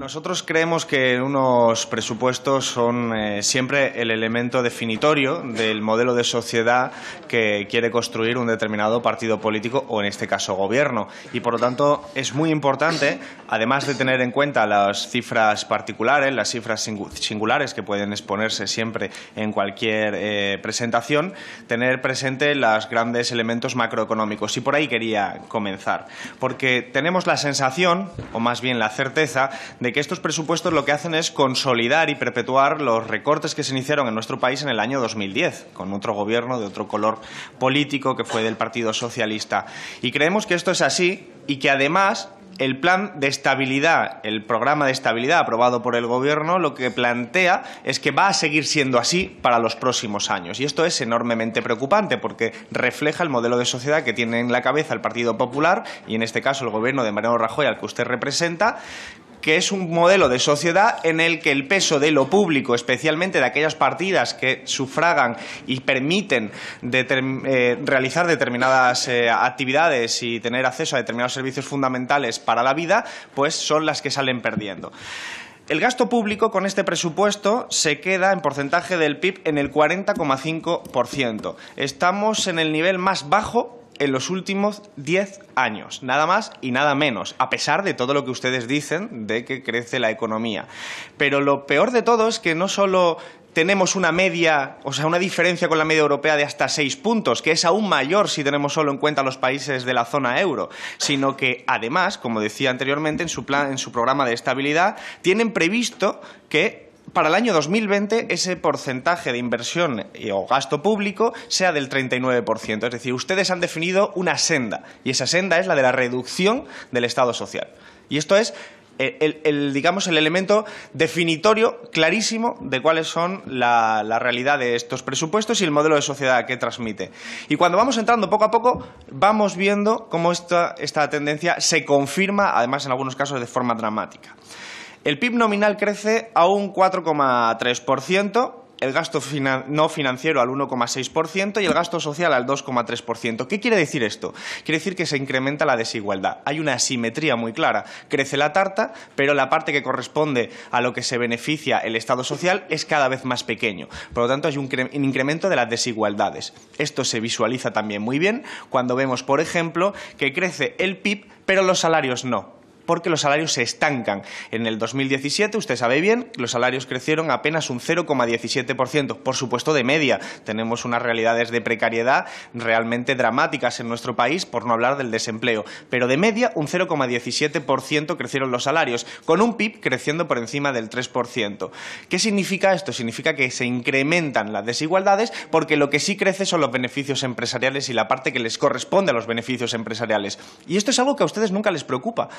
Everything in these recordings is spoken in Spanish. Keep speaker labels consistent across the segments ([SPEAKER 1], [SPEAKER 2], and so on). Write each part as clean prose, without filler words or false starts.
[SPEAKER 1] Nosotros creemos que unos presupuestos son siempre el elemento definitorio del modelo de sociedad que quiere construir un determinado partido político o, en este caso, gobierno. Y, por lo tanto, es muy importante, además de tener en cuenta las cifras particulares, las cifras singulares que pueden exponerse siempre en cualquier presentación, tener presente los grandes elementos macroeconómicos. Y por ahí quería comenzar, porque tenemos la sensación, o más bien la certeza, de que estos presupuestos lo que hacen es consolidar y perpetuar los recortes que se iniciaron en nuestro país en el año 2010, con otro gobierno de otro color político que fue del Partido Socialista. Y creemos que esto es así y que, además, el plan de estabilidad, el programa de estabilidad aprobado por el Gobierno, lo que plantea es que va a seguir siendo así para los próximos años. Y esto es enormemente preocupante porque refleja el modelo de sociedad que tiene en la cabeza el Partido Popular y, en este caso, el Gobierno de Mariano Rajoy, al que usted representa, que es un modelo de sociedad en el que el peso de lo público, especialmente de aquellas partidas que sufragan y permiten realizar determinadas actividades y tener acceso a determinados servicios fundamentales para la vida, pues son las que salen perdiendo. El gasto público con este presupuesto se queda en porcentaje del PIB en el 40,5%. Estamos en el nivel más bajo en los últimos 10 años, nada más y nada menos, a pesar de todo lo que ustedes dicen de que crece la economía. Pero lo peor de todo es que no solo tenemos una media, o sea, una diferencia con la media europea de hasta 6 puntos, que es aún mayor si tenemos solo en cuenta los países de la zona euro, sino que, además, como decía anteriormente, en su programa de estabilidad, tienen previsto que para el año 2020 ese porcentaje de inversión o gasto público sea del 39%. Es decir, ustedes han definido una senda, y esa senda es la de la reducción del Estado social. Y esto es digamos, el elemento definitorio clarísimo de cuáles son la realidad de estos presupuestos y el modelo de sociedad que transmite. Y cuando vamos entrando poco a poco, vamos viendo cómo esta tendencia se confirma, además en algunos casos de forma dramática. El PIB nominal crece a un 4,3%, el gasto no financiero al 1,6% y el gasto social al 2,3%. ¿Qué quiere decir esto? Quiere decir que se incrementa la desigualdad. Hay una asimetría muy clara. Crece la tarta, pero la parte que corresponde a lo que se beneficia el Estado social es cada vez más pequeño. Por lo tanto, hay un incremento de las desigualdades. Esto se visualiza también muy bien cuando vemos, por ejemplo, que crece el PIB, pero los salarios no, porque los salarios se estancan. En el 2017, usted sabe bien, los salarios crecieron apenas un 0,17%, por supuesto de media. Tenemos unas realidades de precariedad realmente dramáticas en nuestro país, por no hablar del desempleo. Pero de media, un 0,17% crecieron los salarios, con un PIB creciendo por encima del 3%. ¿Qué significa esto? Significa que se incrementan las desigualdades porque lo que sí crece son los beneficios empresariales y la parte que les corresponde a los beneficios empresariales. Y esto es algo que a ustedes nunca les preocupa.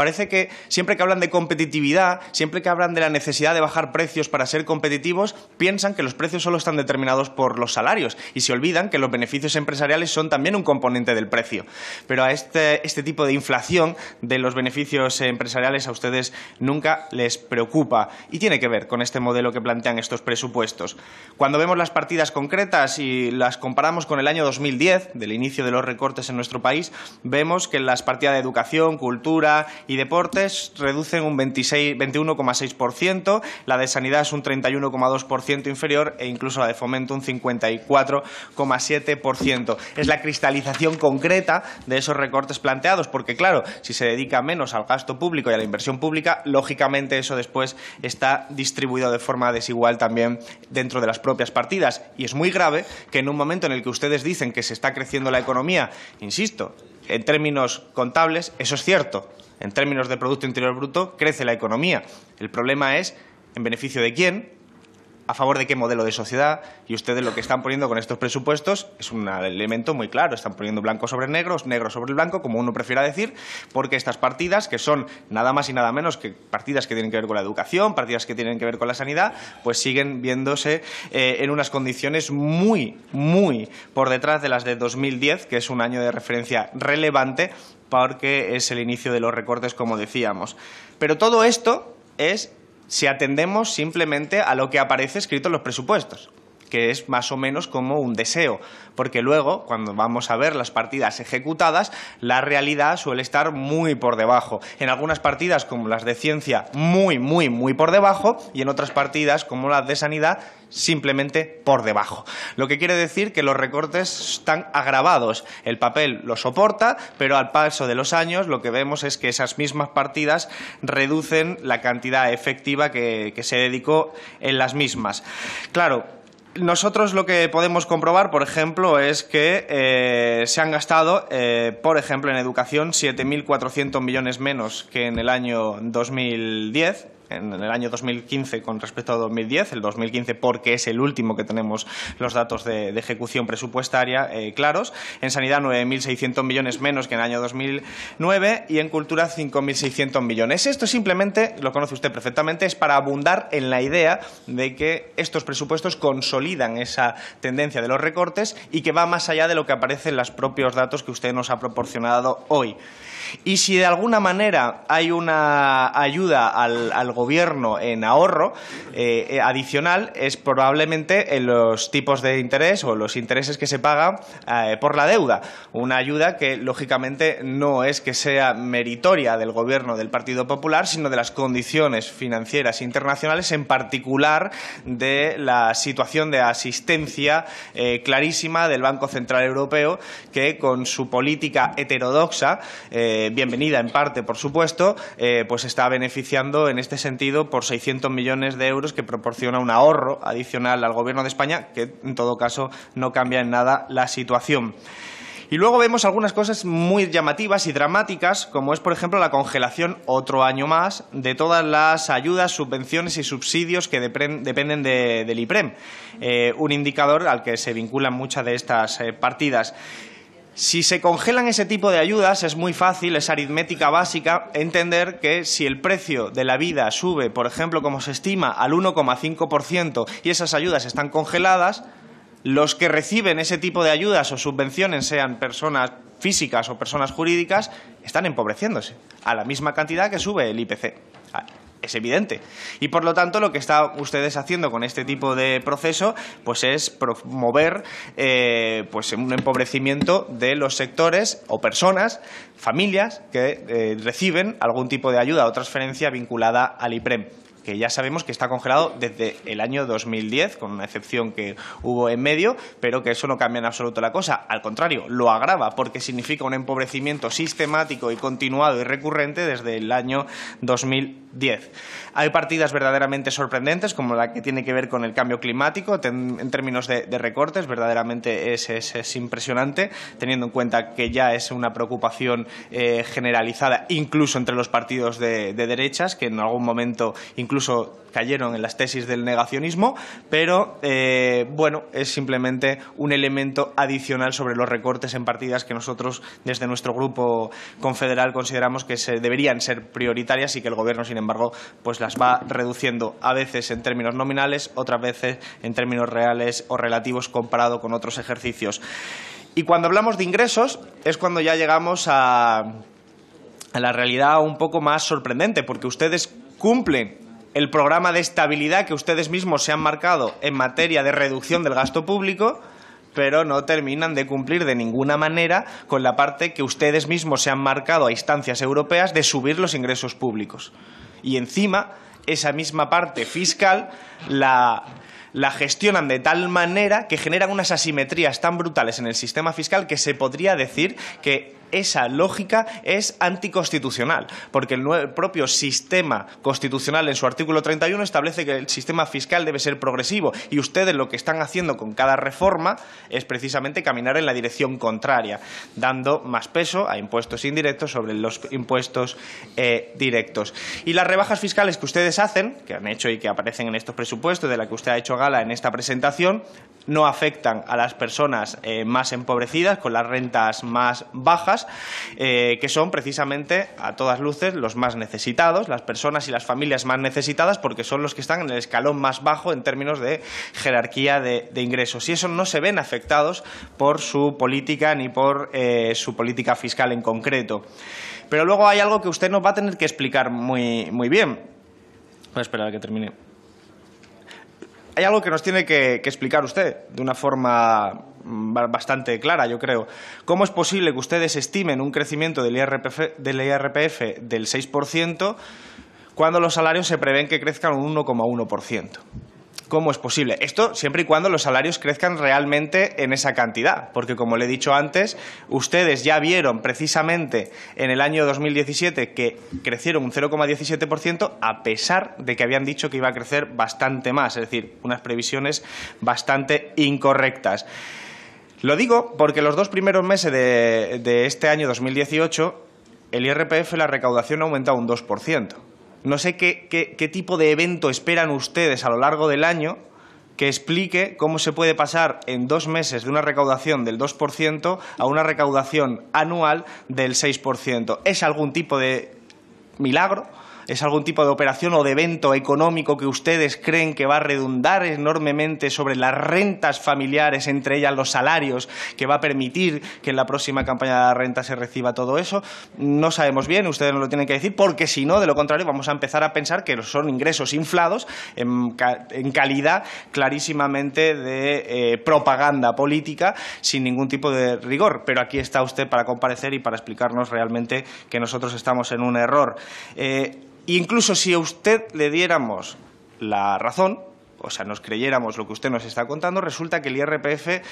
[SPEAKER 1] Parece que siempre que hablan de competitividad, siempre que hablan de la necesidad de bajar precios para ser competitivos, piensan que los precios solo están determinados por los salarios y se olvidan que los beneficios empresariales son también un componente del precio. Pero a este tipo de inflación de los beneficios empresariales a ustedes nunca les preocupa y tiene que ver con este modelo que plantean estos presupuestos. Cuando vemos las partidas concretas y las comparamos con el año 2010, del inicio de los recortes en nuestro país, vemos que las partidas de educación, cultura y deportes reducen un 21,6%, la de sanidad es un 31,2% inferior e incluso la de fomento un 54,7%. Es la cristalización concreta de esos recortes planteados, porque claro, si se dedica menos al gasto público y a la inversión pública, lógicamente eso después está distribuido de forma desigual también dentro de las propias partidas. Y es muy grave que en un momento en el que ustedes dicen que se está creciendo la economía, insisto, en términos contables, eso es cierto. En términos de Producto Interior Bruto, crece la economía. El problema es en beneficio de quién, a favor de qué modelo de sociedad, y ustedes lo que están poniendo con estos presupuestos es un elemento muy claro. Están poniendo blanco sobre negro sobre el blanco, como uno prefiera decir, porque estas partidas, que son nada más y nada menos que partidas que tienen que ver con la educación, partidas que tienen que ver con la sanidad, pues siguen viéndose en unas condiciones muy, muy por detrás de las de 2010, que es un año de referencia relevante, porque es el inicio de los recortes, como decíamos. Pero todo esto es si atendemos simplemente a lo que aparece escrito en los presupuestos. que es más o menos como un deseo, porque luego, cuando vamos a ver las partidas ejecutadas, la realidad suele estar muy por debajo. En algunas partidas, como las de ciencia, muy por debajo, y en otras partidas, como las de sanidad, simplemente por debajo. Lo que quiere decir que los recortes están agravados. El papel lo soporta, pero al paso de los años lo que vemos es que esas mismas partidas reducen la cantidad efectiva que se dedicó en las mismas. Claro, nosotros lo que podemos comprobar, por ejemplo, es que se han gastado, por ejemplo, en educación 7.400 millones menos que en el año 2010. En el año 2015 con respecto a 2010, el 2015 porque es el último que tenemos los datos de ejecución presupuestaria claros, en sanidad 9.600 millones menos que en el año 2009 y en cultura 5.600 millones. Esto simplemente, lo conoce usted perfectamente, es para abundar en la idea de que estos presupuestos consolidan esa tendencia de los recortes y que va más allá de lo que aparece en los propios datos que usted nos ha proporcionado hoy. Y si de alguna manera hay una ayuda al Gobierno en ahorro adicional, es probablemente en los tipos de interés o los intereses que se pagan por la deuda. Una ayuda que, lógicamente, no es que sea meritoria del Gobierno del Partido Popular, sino de las condiciones financieras internacionales, en particular de la situación de asistencia clarísima del Banco Central Europeo, que con su política heterodoxa, bienvenida en parte, por supuesto, pues está beneficiando en este sentido por 600 millones de euros que proporciona un ahorro adicional al Gobierno de España, que en todo caso no cambia en nada la situación. Y luego vemos algunas cosas muy llamativas y dramáticas, como es, por ejemplo, la congelación, otro año más, de todas las ayudas, subvenciones y subsidios que dependen del IPREM, un indicador al que se vinculan muchas de estas partidas. Si se congelan ese tipo de ayudas, es muy fácil, es aritmética básica, entender que si el precio de la vida sube, por ejemplo, como se estima, al 1,5% y esas ayudas están congeladas, los que reciben ese tipo de ayudas o subvenciones, sean personas físicas o personas jurídicas, están empobreciéndose a la misma cantidad que sube el IPC. Es evidente. Y, por lo tanto, lo que están ustedes haciendo con este tipo de proceso pues es promover pues un empobrecimiento de los sectores o personas, familias, que reciben algún tipo de ayuda o transferencia vinculada al IPREM, que ya sabemos que está congelado desde el año 2010, con una excepción que hubo en medio, pero que eso no cambia en absoluto la cosa. Al contrario, lo agrava, porque significa un empobrecimiento sistemático y continuado y recurrente desde el año 2010. Hay partidas verdaderamente sorprendentes, como la que tiene que ver con el cambio climático, en términos de recortes, verdaderamente es impresionante, teniendo en cuenta que ya es una preocupación generalizada, incluso entre los partidos de derechas, que en algún momento incluso cayeron en las tesis del negacionismo, pero bueno, es simplemente un elemento adicional sobre los recortes en partidas que nosotros desde nuestro grupo confederal consideramos que deberían ser prioritarias y que el Gobierno, sin embargo, pues las va reduciendo, a veces en términos nominales, otras veces en términos reales o relativos comparado con otros ejercicios. Y cuando hablamos de ingresos es cuando ya llegamos a la realidad un poco más sorprendente, porque ustedes cumplen el programa de estabilidad que ustedes mismos se han marcado en materia de reducción del gasto público, pero no terminan de cumplir de ninguna manera con la parte que ustedes mismos se han marcado a instancias europeas de subir los ingresos públicos. Y encima, esa misma parte fiscal la gestionan de tal manera que generan unas asimetrías tan brutales en el sistema fiscal que se podría decir que esa lógica es anticonstitucional, porque el propio sistema constitucional en su artículo 31 establece que el sistema fiscal debe ser progresivo, y ustedes lo que están haciendo con cada reforma es precisamente caminar en la dirección contraria, dando más peso a impuestos indirectos sobre los impuestos directos. Y las rebajas fiscales que ustedes hacen, que han hecho y que aparecen en estos presupuestos, de la que usted ha hecho gala en esta presentación, no afectan a las personas más empobrecidas, con las rentas más bajas, que son precisamente, a todas luces, los más necesitados, las personas y las familias más necesitadas, porque son los que están en el escalón más bajo en términos de jerarquía de ingresos. Y esos no se ven afectados por su política ni por su política fiscal en concreto. Pero luego hay algo que usted nos va a tener que explicar muy bien. Voy a esperar a que termine. hay algo que nos tiene que explicar usted de una forma bastante clara, yo creo. ¿Cómo es posible que ustedes estimen un crecimiento del IRPF del 6% cuando los salarios se prevén que crezcan un 1,1%? ¿Cómo es posible? Esto siempre y cuando los salarios crezcan realmente en esa cantidad, porque como le he dicho antes, ustedes ya vieron precisamente en el año 2017 que crecieron un 0,17% a pesar de que habían dicho que iba a crecer bastante más, es decir, unas previsiones bastante incorrectas. Lo digo porque los 2 primeros meses de este año 2018 el IRPF, la recaudación ha aumentado un 2%. No sé qué tipo de evento esperan ustedes a lo largo del año que explique cómo se puede pasar en 2 meses de una recaudación del 2% a una recaudación anual del 6%. ¿Es algún tipo de milagro? ¿Es algún tipo de operación o de evento económico que ustedes creen que va a redundar enormemente sobre las rentas familiares, entre ellas los salarios, que va a permitir que en la próxima campaña de la renta se reciba todo eso? No sabemos bien, ustedes nos lo tienen que decir, porque si no, de lo contrario, vamos a empezar a pensar que son ingresos inflados en calidad clarísimamente de propaganda política sin ningún tipo de rigor. Pero aquí está usted para comparecer y para explicarnos realmente que nosotros estamos en un error. Incluso si a usted le diéramos la razón, o sea, nos creyéramos lo que usted nos está contando, resulta que el IRPF,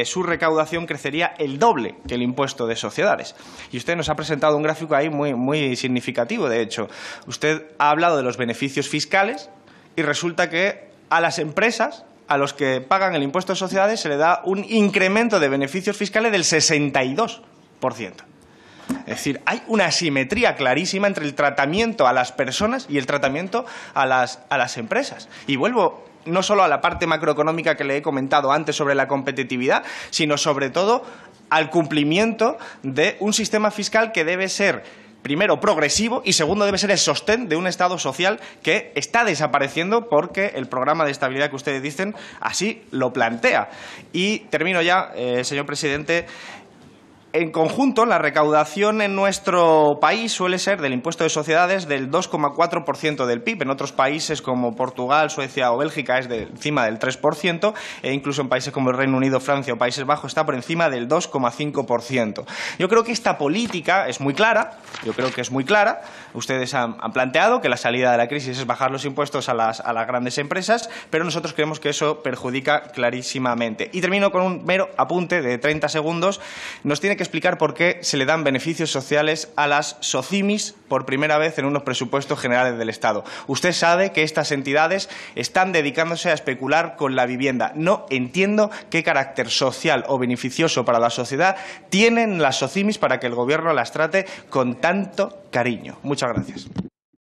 [SPEAKER 1] su recaudación crecería el doble que el impuesto de sociedades. Y usted nos ha presentado un gráfico ahí muy significativo, de hecho. Usted ha hablado de los beneficios fiscales y resulta que a las empresas, a los que pagan el impuesto de sociedades, se le da un incremento de beneficios fiscales del 62%. Es decir, hay una asimetría clarísima entre el tratamiento a las personas y el tratamiento a las empresas. Y vuelvo no solo a la parte macroeconómica que le he comentado antes sobre la competitividad, sino sobre todo al cumplimiento de un sistema fiscal que debe ser, primero, progresivo y segundo, debe ser el sostén de un Estado social que está desapareciendo porque el programa de estabilidad que ustedes dicen así lo plantea. Y termino ya, señor presidente. En conjunto, la recaudación en nuestro país suele ser del impuesto de sociedades del 2,4% del PIB. En otros países como Portugal, Suecia o Bélgica es de encima del 3% e incluso en países como el Reino Unido, Francia o Países Bajos está por encima del 2,5%. Yo creo que esta política es muy clara, Ustedes han planteado que la salida de la crisis es bajar los impuestos a las grandes empresas, pero nosotros creemos que eso perjudica clarísimamente. Y termino con un mero apunte de 30 segundos. Nos tiene que explicar por qué se le dan beneficios sociales a las SOCIMIs por primera vez en unos presupuestos generales del Estado. Usted sabe que estas entidades están dedicándose a especular con la vivienda. No entiendo qué carácter social o beneficioso para la sociedad tienen las SOCIMIs para que el Gobierno las trate con tanto cariño. Muchas gracias.